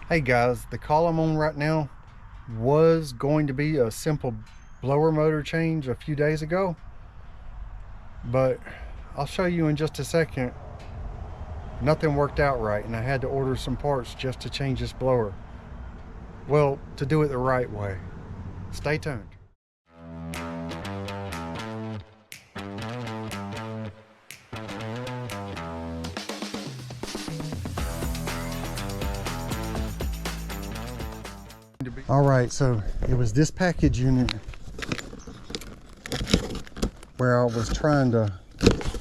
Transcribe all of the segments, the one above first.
Hey guys, the call I'm on right now was going to be a simple blower motor change a few days ago, but I'll show you in just a second. Nothing worked out right and I had to order some parts just to change this blower. Well, to do it the right way. Stay tuned. All right, so it was this package unit where I was trying to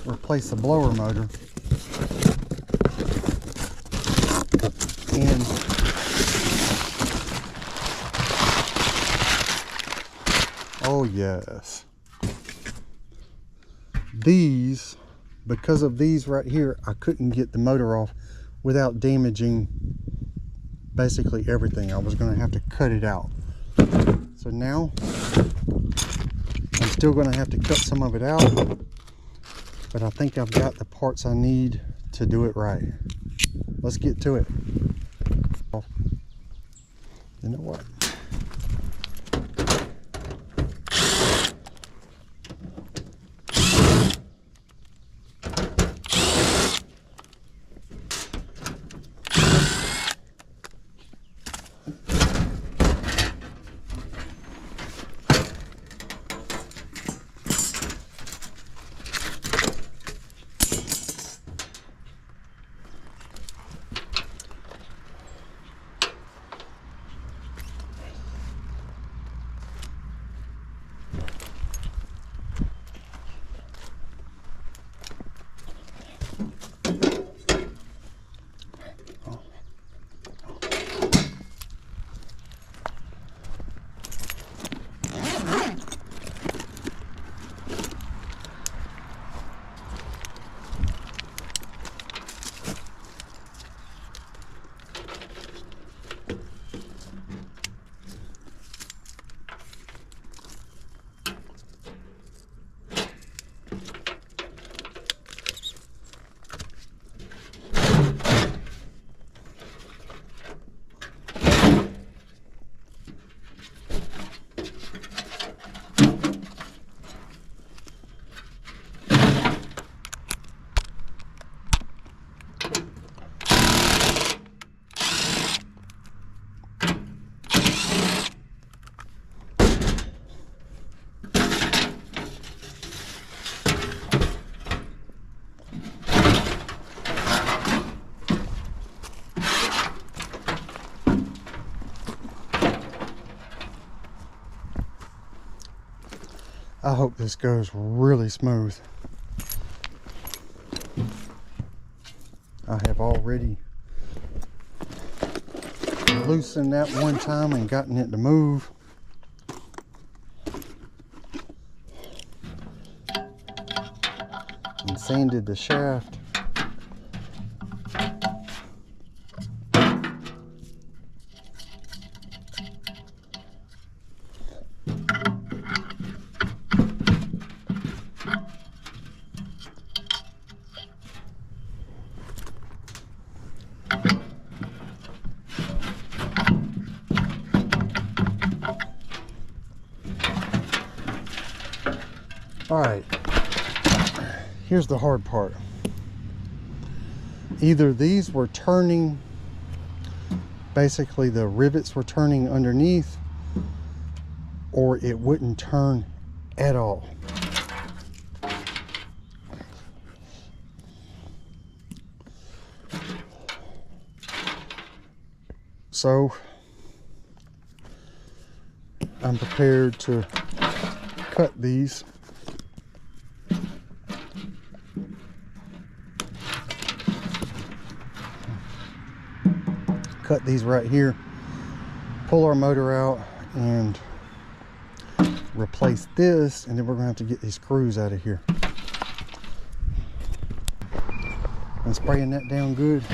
replace the blower motor, and oh yes, because of these right here, I couldn't get the motor off without damaging basically everything. I was going to have to cut it out. So now I'm still going to have to cut some of it out, but I think I've got the parts I need to do it right. Let's get to it. You know what? I hope this goes really smooth. I have already loosened that one time and gotten it to move. And sanded the shaft. All right, here's the hard part. Either these were turning, basically the rivets were turning underneath, or it wouldn't turn at all. So I'm prepared to cut these. Cut these right here, pull our motor out and replace this, and then we're gonna have to get these screws out of here. And spraying that down good.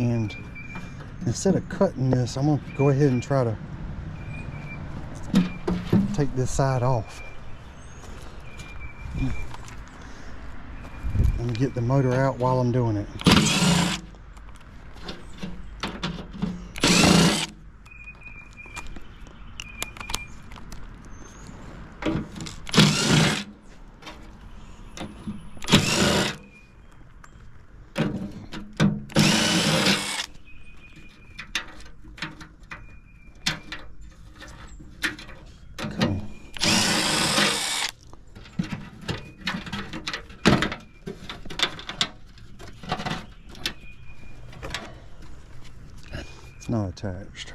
And instead of cutting this, I'm gonna go ahead and try to take this side off. and get the motor out while I'm doing it. Not attached.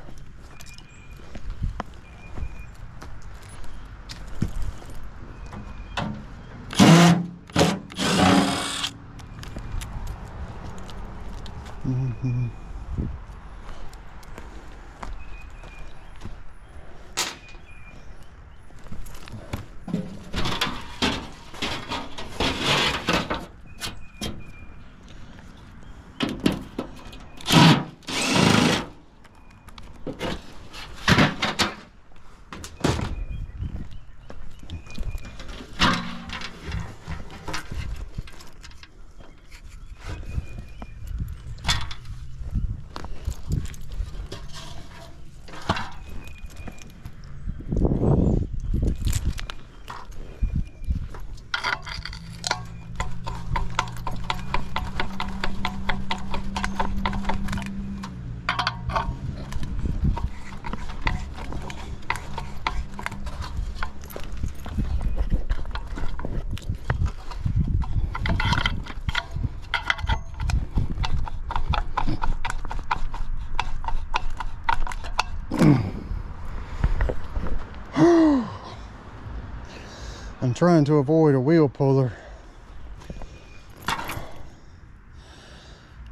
I'm trying to avoid a wheel puller.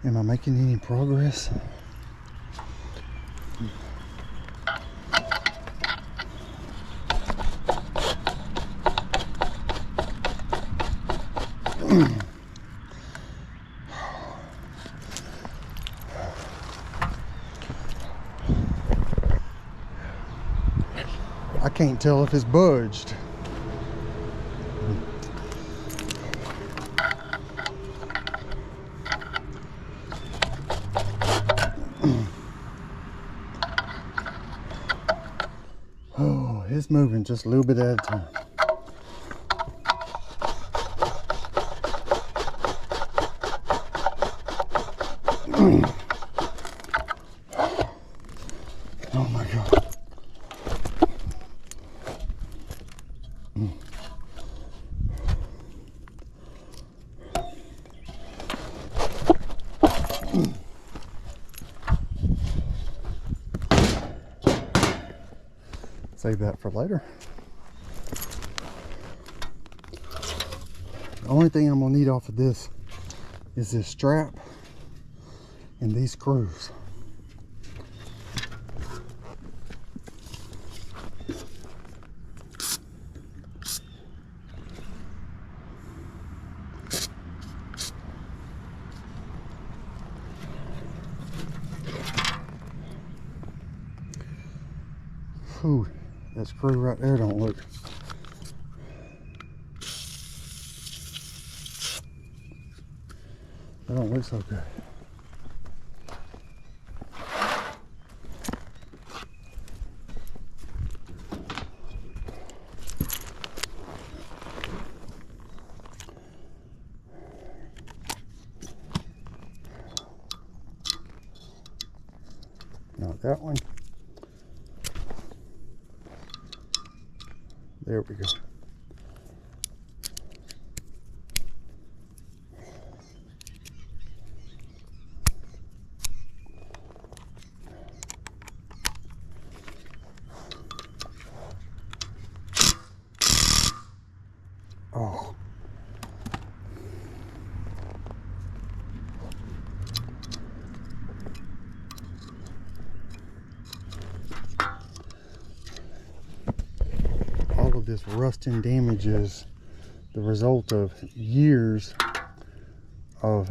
Am I making any progress? I can't tell if it's budged. Oh, it's moving just a little bit at a time. Oh my God. Save that for later. The only thing I'm gonna need off of this is this strap and these screws. Ooh, that screw right there don't look. That don't look so good. Not that one. There we go. Oh. All of this rust and damage is the result of years of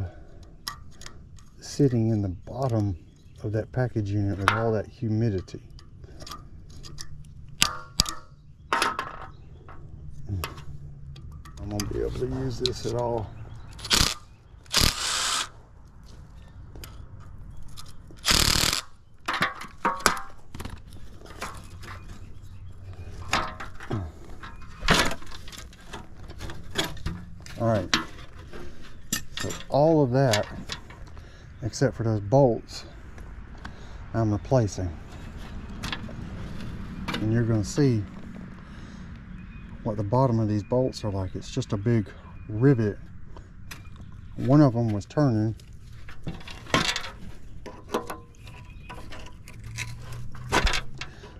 sitting in the bottom of that package unit with all that humidity. I'm gonna be able to use this at all. So all of that, except for those bolts, I'm replacing. And you're going to see what the bottom of these bolts are like. It's just a big rivet. One of them was turning.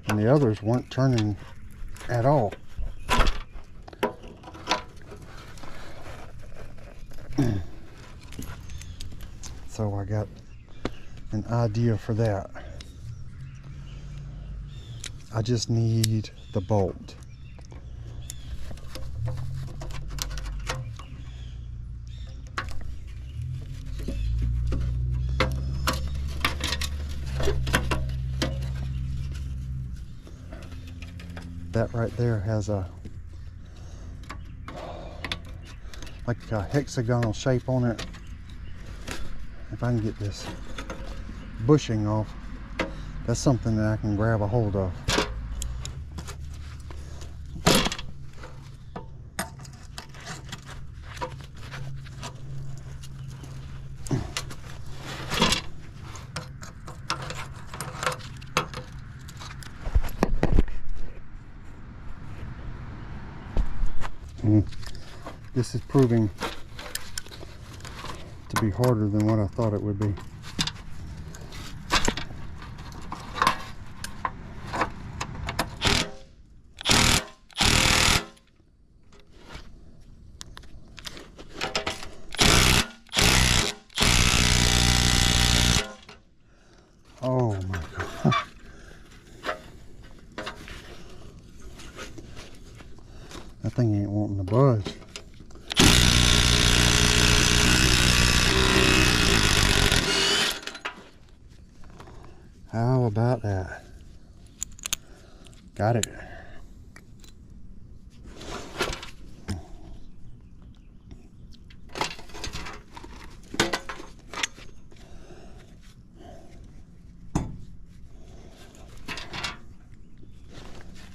And the others weren't turning at all. So I got an idea for that. I just need the bolt. That right there has a like a hexagonal shape on it. If I can get this bushing off, that's something that I can grab a hold of. This is proving to be harder than what I thought it would be. Oh my God. That thing ain't wanting to budge. How about that? Got it.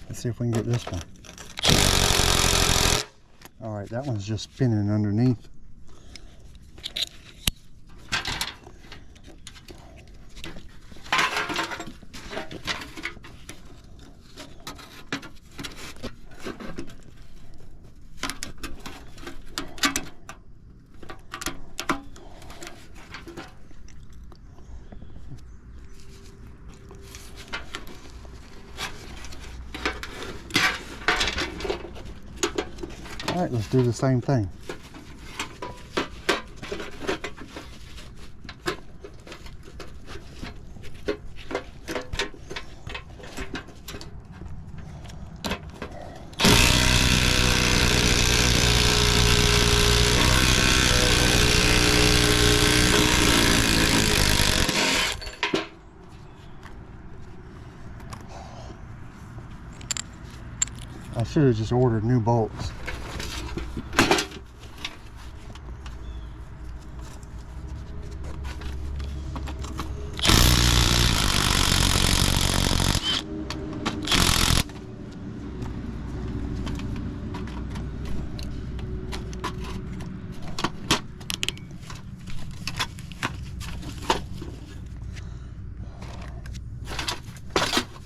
Let's see if we can get this one. All right, that one's just spinning underneath. All right, let's do the same thing. I should have just ordered new bolts.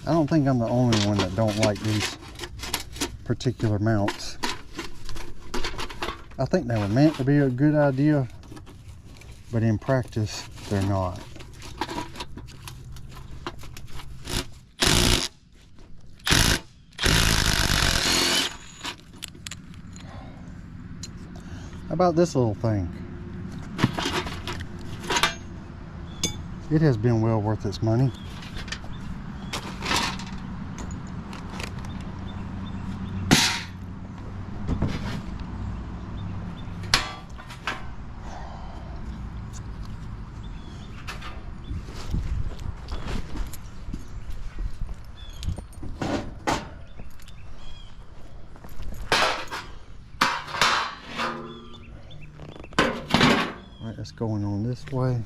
I don't think I'm the only one that don't like these particular mounts. I think they were meant to be a good idea, but in practice, they're not. How about this little thing? It has been well worth its money. Alright, that's going on this way.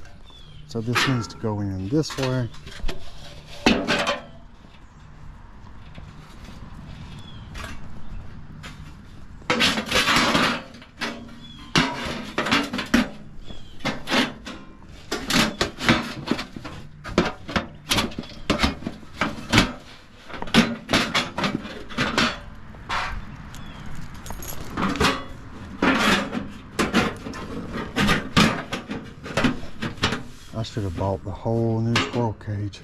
So this needs to go in this way. I should have bought the whole new squirrel cage.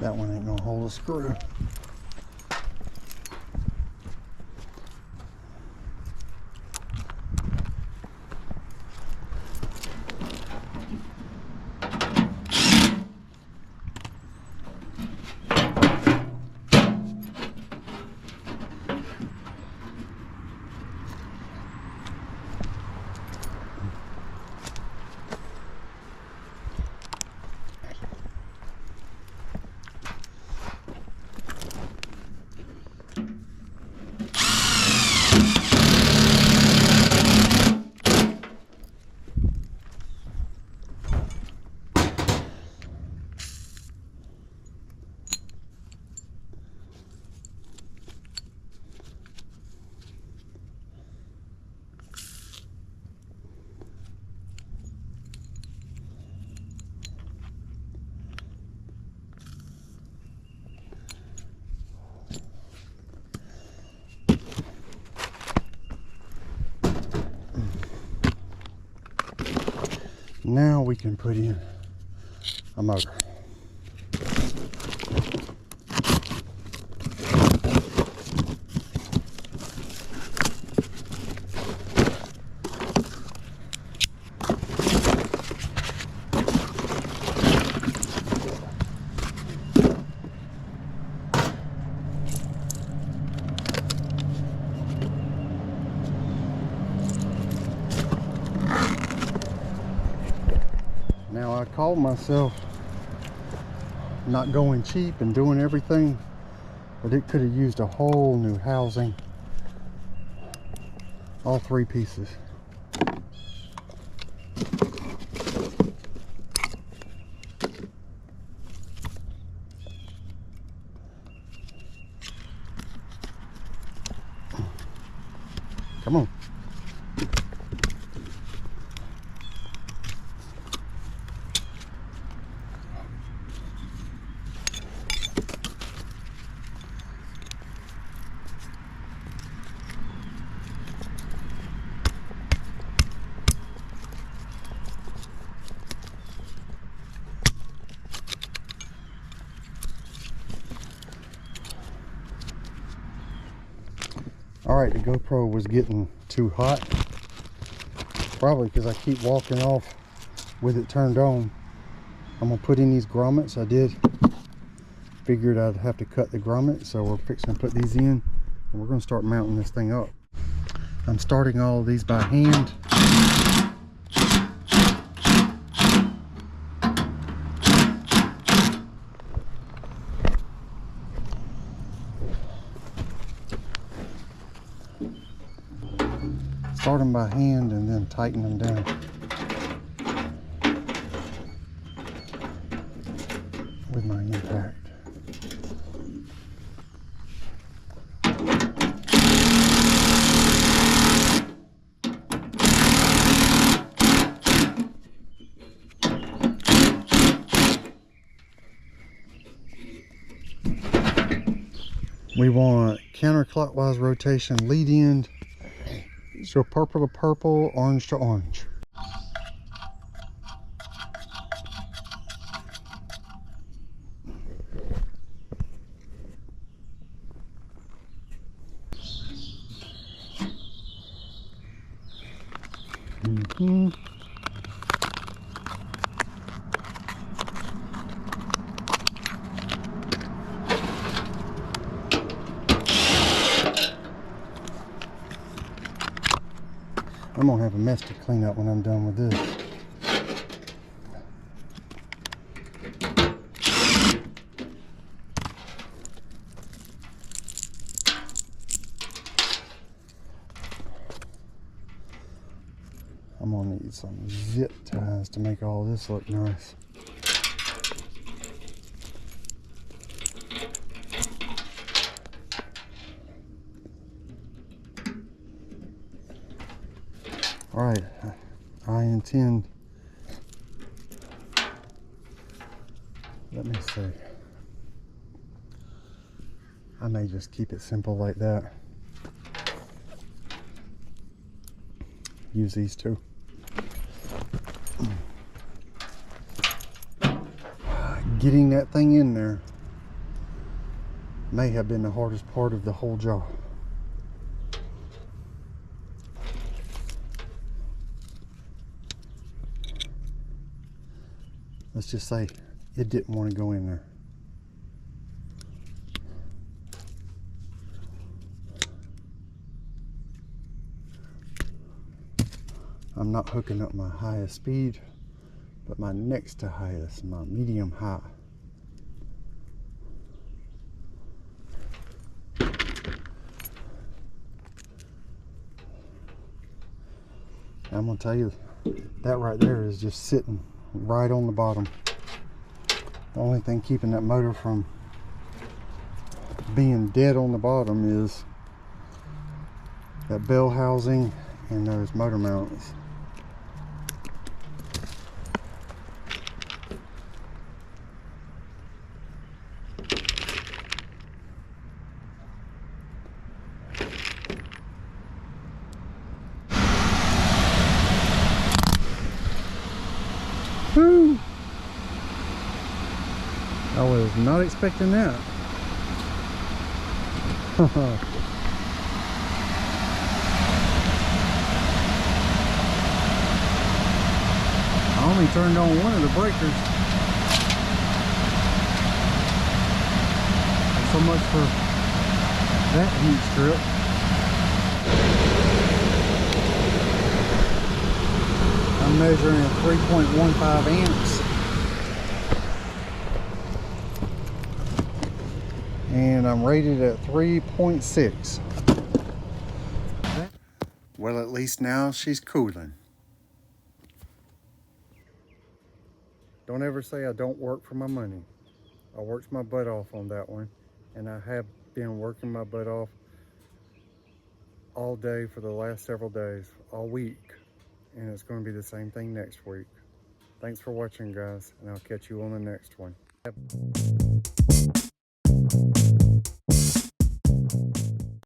That one ain't gonna hold a screw. Now we can put in a motor. Now I called myself not going cheap and doing everything, but it could have used a whole new housing. All three pieces. Come on. Alright, the GoPro was getting too hot. Probably because I keep walking off with it turned on. I'm going to put in these grommets. I did figured I'd have to cut the grommet, so we're fixing to put these in. And we're going to start mounting this thing up. I'm starting all of these by hand. Start them by hand and then tighten them down. With my impact. We want counterclockwise rotation, lead end. So purple to purple, orange to orange. I'm gonna have a mess to clean up when I'm done with this. I'm gonna need some zip ties to make all this look nice. All right, I intend, let me see. I may just keep it simple like that. Use these two. Getting that thing in there may have been the hardest part of the whole job. Let's just say it didn't want to go in there. I'm not hooking up my highest speed, but my next to highest, my medium high. I'm gonna tell you, that right there is just sitting right on the bottom. The only thing keeping that motor from being dead on the bottom is that bell housing and those motor mounts. Woo! I was not expecting that. I only turned on one of the breakers. So much for that heat strip. I'm measuring at 3.15 amps. And I'm rated at 3.6. Well, at least now she's cooling. Don't ever say I don't work for my money. I worked my butt off on that one, and I have been working my butt off all day for the last several days, all week, and it's going to be the same thing next week. Thanks for watching, guys, and I'll catch you on the next one.